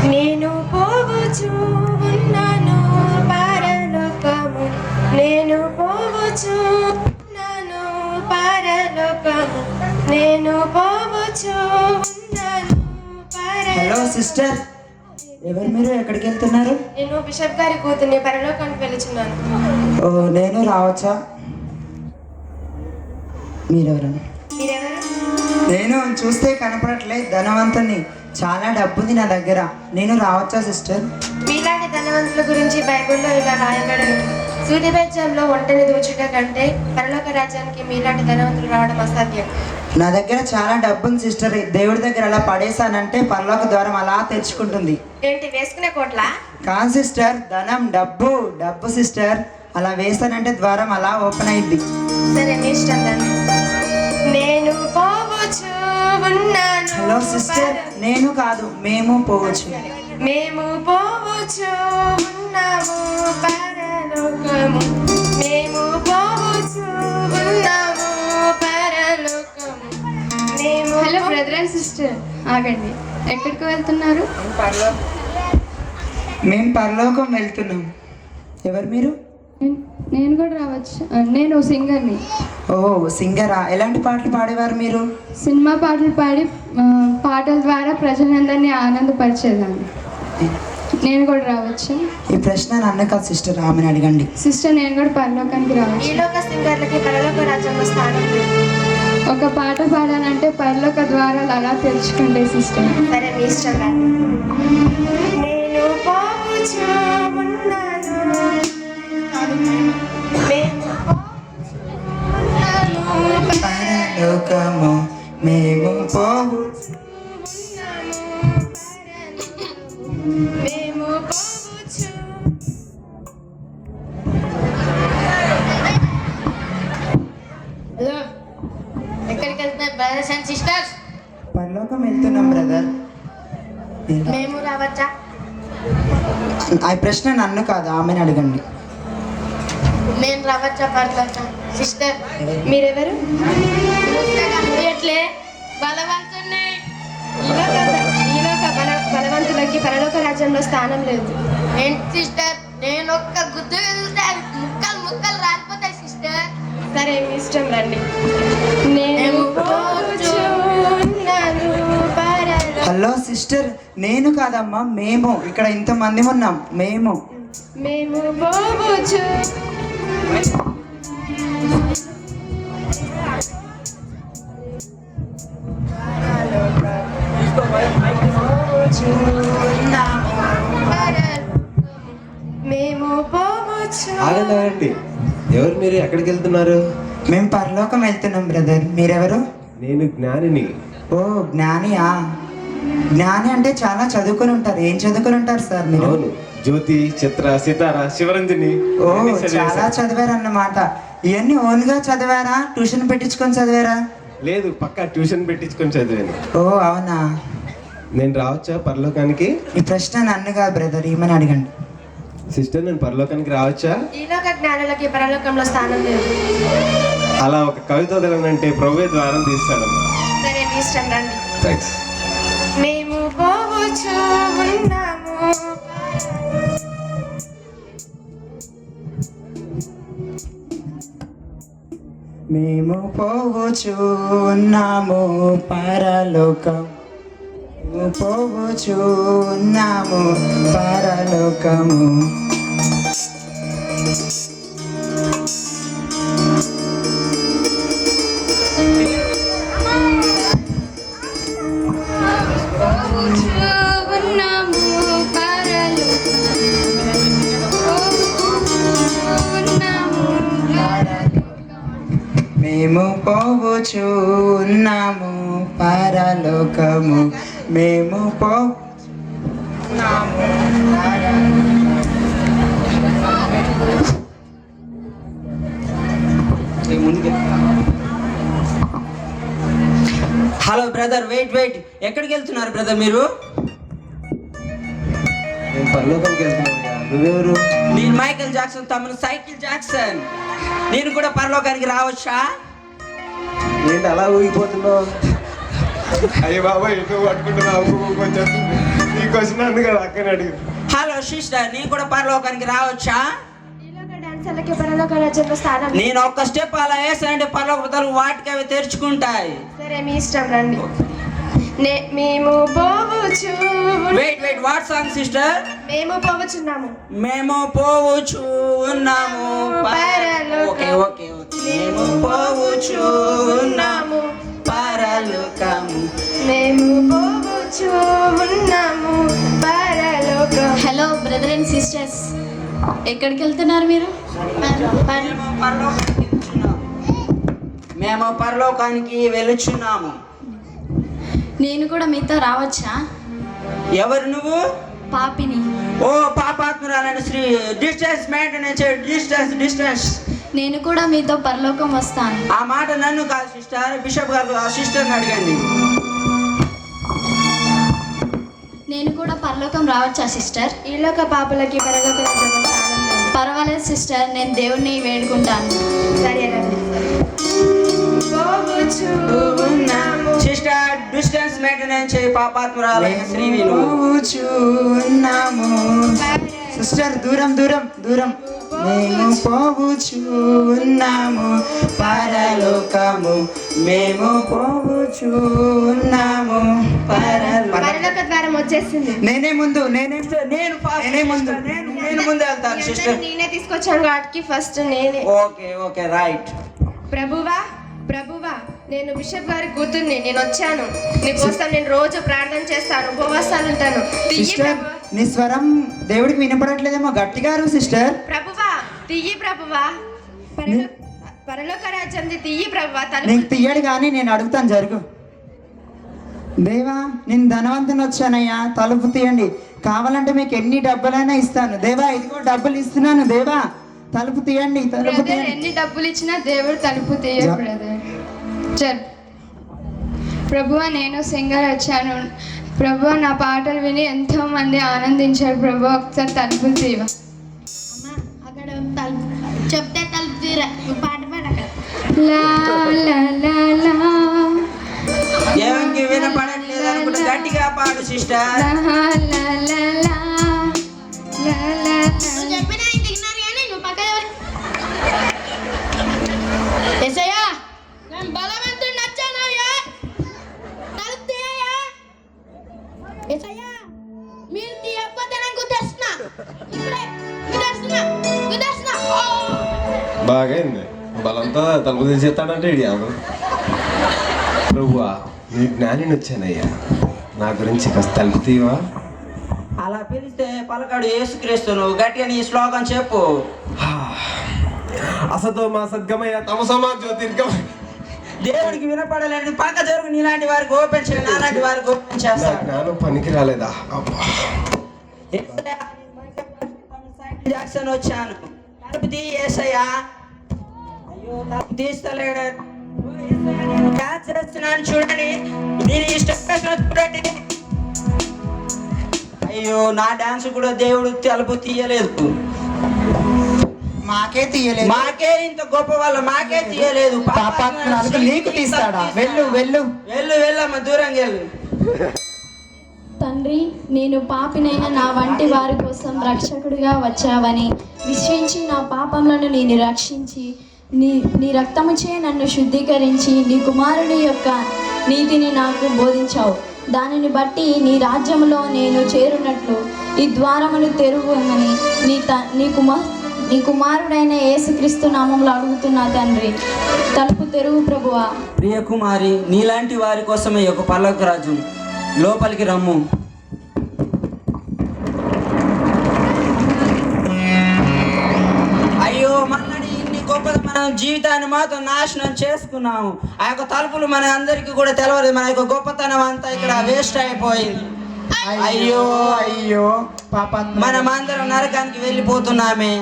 నేను పోవచ్చు ఉన్నాను పరలోకము, నేను పోవచ్చు ఉన్నాను పరలోకము, నేను పోవచ్చు ఉన్నాను హలో సిస్టర్, ఎవరు మీరు? ఎక్కడికి వెళ్తున్నారు? నేను బిషప్ గారి కూతుర్ని, పరలోకానికి వెళ్తున్నాను. ఓ, నేను రావచ్చా? మీరెవరు? మీరెవరు? నేను చూస్తే కనపడట్లే, ధనవంతుని, చాలా డబ్బుంది నా దగ్గర. నేను రావచ్చా సిస్టర్? మీలాంటి ధనవంతుల గురించి బైబిల్లో ఇలా రాయబడింది, సూర్యబేజంలో ఒంటని దూచుట కంటే పరలోక రాజ్యానికి మీలాంటి ధనవంతులు రావడం అసాధ్యం. నా దగ్గర చాలా డబ్బుంది సిస్టర్. దేవుడి దగ్గర అలా పడేసానంటే పరలోక ద్వారం అలా తెచ్చుకుంటుంది. ఏంటి వేసుకునే కోట్లా? కాదు సిస్టర్, ధనం, డబ్బు డబ్బు సిస్టర్. అలా వేసానంటే ద్వారం అలా ఓపెన్ అయింది. సరే, మీ ఇష్టం రండి. నేను పోవచ్చు ఉన్నాను. హలో సిస్టర్, నేను కాదు, మేము పోవచ్చు. మేము పోవచ్చు ఉన్నాము పరలోకము, మేము పోవచ్చు ఉన్నాము పరలోకము, మేము. హలో బ్రదర్ అండ్ సిస్టర్, ఆగండి. ఎక్కడికి వెళ్తున్నారు? మేము పరలోకం వెళ్తున్నాం. ఎవరు మీరు? నేను కూడా రావచ్చు. నేను సింగర్ని. ఓ, సింగరా? ఎలాంటి పాటలు పాడేవారు మీరు? సినిమా పాటలు పాడి పాటల ద్వారా ప్రజలందరినీ ఆనందపరిచేదాన్ని. నేను కూడా రావచ్చు. ఈ ప్రశ్న నన్ను కాదు సిస్టర్, ఆమెను అడగండి. సిస్టర్, నేను కూడా పరలోకానికి రావచ్చు. ఈలోక సింగర్లకి పరలోక రాజ్యంలో స్థానం లేదు. ఒక పాట పాడాలంటే పరలోక ద్వారాలు అలా తెరుచుకుంటే సిస్టర్. సరే, మీ ఇష్టం రండి. నేను పోవచ్చు ఉన్నాను, మేము పరలోకము మేము పోవు. మేము పోవచ్చు. హలో, ఎక్కడికి వెళ్తున్నారు బ్రదర్స్ అండ్ సిస్టర్స్? పరలోకం వెళ్తున్నాం బ్రదర్. మేము రావచ్చా? ఆ ప్రశ్న నన్ను కాదు, ఆమెను అడగండి. నేను రావచ్చా పరలోకం? సిస్టర్, మీరెవరు? ఎట్లే బలవంతుణ్ణి. ఈలోక బలవంతులకి పరలోక రాజ్యంలో స్థానం లేదు. ఏంటి సిస్టర్, నేను ఒక్క గుద్దు వెళ్తే ముక్కలు ముక్కలు రాలిపోతాయి సిస్టర్. సరే, మీ ఇష్టం రండి. నేను పోవచ్చు ఉన్నాను పరలోకము. హలో సిస్టర్, నేను కాదమ్మా, మేము. ఇక్కడ ఇంతమంది ఉన్నాం, మేము. మేము పోవచ్చు. మేము పోవచ్చు. ఆగండి, ఎవరు మీరు? ఎక్కడికి వెళ్తున్నారు? మేము పరలోకం వెళ్తున్నాం బ్రదర్. మీరెవరు? నేను జ్ఞానిని. ఓ, జ్ఞానియా? జ్ఞాని అంటే చాలా చదువుకొని ఉంటారు. ఏం చదువుకొని ఉంటారు సార్ మీరు? అవును, జ్యోతి, చిత్ర, సితార, శివరంజని. ఓ, చాలా చదివారు అన్నమాట. ఇవన్నీ ఓన్ గా చదివారా, ట్యూషన్ పెట్టించుకొని చదివారా? లేదు, పక్కా ట్యూషన్ పెట్టించుకొని చదివాను. ఓ, అవునా? నేను రావచ్చా పరలోకానికి? ఈ ప్రశ్న నన్ను కాదు బ్రదర్, ఈమెను అడగండి. సిస్టర్, నేను పరలోకానికి రావచ్చా? ఈలోక జ్ఞానులకి పరలోకంలో స్థానం లేదు. అలా ఒక కవిత వదలనంటే ప్రభువే ద్వారం తీస్తాడమ్మా. సరే, మీ ఇష్టం రండి. థ్యాంక్స్. మేము పోవచ్చు ఉన్నాము. మేము పోవచ్చు ఉన్నాము పరలోకం, మేము పోవచ్చు ఉన్నాము పరలోకము. మేము పోవచ్చు ఉన్నాము పరలోకము, మేము పోతున్నాము. Hello brother, wait. ఎక్కడికి వెళ్తున్నారు బ్రదర్ మీరు? నేను పరలోకానికి వెళ్తున్నాను. నువ్వెవరు? నేను మైకేల్ జాక్సన్ తమ్ముడు, సైకిల్ జాక్సన్. నేను కూడా పరలోకానికి రావచ్చా? ఏంటి అలా ఊగిపోతున్నావు? అయ్య బాబా, ఎటు పట్టుకుంటున్నావు? కొంచెం నీకు వచ్చినందుకు కదా అక్కని అడుగు. హలో సిస్టర్, నీ కూడా పరలోకానికి రావచ్చా? ఈలోక డాన్సర్లకి పరలోక రాజ్యంలో స్థానం. నేను ఒక్క స్టెప్ అలా వేసానంటే పరలోక తలుపు వాటికి అవి తెరుచుకుంటాయి. సరే మీ ఇష్టం, రండి. మేము పోవచ్చు. Wait what song sister? మేము పోవచ్చున్నాము. మేము పోవచ్చు ఉన్నాము పరలోకం. ఓకే మేము పోవచ్చు ఉన్నాము పరలోకము. మేము పోవచ్చు ఉన్నాము పరలోకం. హలో బ్రదర్ అండ్ సిస్టర్స్, ఎక్కడికి వెళ్తున్నారు మీరు? మేము పరలోకానికి వెళుచున్నాము. నేను కూడా మీతో రావచ్చా? ఎవరు నువ్వు? పాపిని. ఓ పాపాత్మురాలైన శ్రీ డిస్టెన్స్ మెయింటెనెన్స్ డిస్టెన్స్. నేను కూడా మీతో పరలోకం వస్తాను. ఆ మాట నన్ను కాదు సిస్టర్, బిషప్ గారు ఆ సిస్టర్ని అడగండి. నేను కూడా పరలోకం రావచ్చా సిస్టర్? ఈలోక పాపులకి పరలోక రాజ్యంలో స్థానం లేదు. పర్వాలేదు సిస్టర్, నేను దేవుణ్ణి వేడుకుంటాను. సరే రండి. పోవచ్చు ఉన్నాము. సిస్టర్ డిస్టెన్స్ మెయింటెనెన్స్ చేయి పాపాత్మురాలైన శ్రీవి నువ్వు. పోవచ్చు ఉన్నాము. సిస్టర్ దూరం మేము పోవచ్చు ఉన్నాము పరలోకము. మేము పోవచ్చు ఉన్నాము పరలోక ద్వారం వచ్చేసింది. నేనే ముందు నేను ముందు వెళ్తాను సిస్టర్. నేనే తీసుకొచ్చాను వాటికి ఫస్ట్ నేనే. Okay right. ప్రభువా నేను బిషప్ గారి కూతుర్ని. నేను వచ్చాను నీకోసం. నేను రోజు ప్రార్థన చేస్తాను, ఉపవాసాలు ఉంటాను. సిస్టర్ నీ స్వరం దేవుడికి వినపడట్లేదేమో, గట్టిగా అరువు సిస్టర్. ప్రభువా పరలోక రాజ్యం తీయి ప్రభువా. నీకు తీయడు కానీ నేను అడుగుతాను, జరుగు. దేవా నేను ధనవంతుని వచ్చానయ్యా, తలుపు తీయండి. కావాలంటే మీకు ఎన్ని డబ్బులైనా ఇస్తాను. దేవా ఇదిగో డబ్బులు ఇస్తున్నాను. దేవా తలుపు తీయండి, తలుపు బ్రదర్, తీయండి. ఎన్ని డబ్బులు ఇచ్చినా దేవుడు తలుపు తీయడు బ్రదర్. ప్రభువా నేను సింగర్ వచ్చాను. ప్రభువా నా పాటలు విని ఎంతో మంది ఆనందించారు. ప్రభువా ఒకసారి తలుపులు తీయవా. అక్కడ చెప్తే తలుపు తీరా. పాట పాడు అక్కడ. లా లా లా లా ఏమంకి వినపడట్లేదు అనుకుంటే గట్టిగా పాడు సిస్టర్. లా లా లా లా లా లా. నువ్వు చెప్పినా ఇంటికి కానీ నువ్వు పక్క ఎసయ్యా, నేను బలవంతుడు నచ్చానయ్యా. తలుపు తీయ్యా. ఎసయ్యా, మీరు తీయకపోతే నేను గుద్దేస్తున్నా. ఇప్పుడే గుద్దేస్తున్నా. బాగైంది, బలంతా తలుపు తీసేస్తాడంటే ఇడి ప్రభువా నీ జ్ఞానిని వచ్చానయ్యా, నా గురించి కాస్త తలుపు తీవా. అలా పిలిస్తే పలకాడు యేసుక్రీస్తును. గట్టిగా నీ శ్లోకం చెప్పు. అసతో మా సద్గమయ తమసమా జ్యోతిర్గమ. దేవుడికి వినపడలేదు పక్క జరుగు. నీలాంటి వారికి ఓపెన్ చేయ, నాలాంటి వారికి ఓపెన్ నా చేస్తాను. జ్ఞానం పనికి రాలేదా? జాక్సన్ వచ్చాను. తలుపు తీ యేసయ్యా. అయ్యో తలుపు తీస్తలేడు. డాన్స్ చేస్తున్నాను చూడండి. నేను ఇష్టం చూడండి. అయ్యో నా డాన్స్ కూడా దేవుడు తలుపు తీయలేదు. మాకే తీయలేదు. మాకే ఇంత గొప్ప వాళ్ళు మాకే తీయలేదు. పాపాత్మురాలకు నీకు తీస్తాడా? వెళ్ళమ్మా దూరంగా వెళ్ళు. తండ్రి, నేను పాపినైన నా వంటి వారి కోసం రక్షకుడిగా వచ్చావని విశ్వించి నా పాపములను నేను రక్షించి నీ రక్తముచే నన్ను శుద్ధీకరించి నీ కుమారుని యొక్క నీతిని నాకు బోధించావు. దానిని బట్టి నీ రాజ్యములో నేను చేరున్నట్లు ఈ ద్వారమును తెరువమని నీ కుమారుడైన యేసుక్రీస్తు నామములో అడుగుతున్నా తండ్రి. తలుపు తెరువు ప్రభువా. ప్రియ కుమారి, నీలాంటి వారి కోసమే ఒక పల్లక రాజ్యం. లోపలికి రమ్ము. అయ్యో మనని ఇన్ని గొప్పది మనం జీవితాన్ని మాత్రం నాశనం చేసుకున్నాము. ఆ యొక్క తలుపులు మన అందరికీ కూడా తెలవదు. మన యొక్క గొప్పతనం అంతా ఇక్కడ వేస్ట్ అయిపోయింది. అయ్యో పాపాత్మ. మనం అందరం నరకానికి వెళ్ళిపోతున్నామే.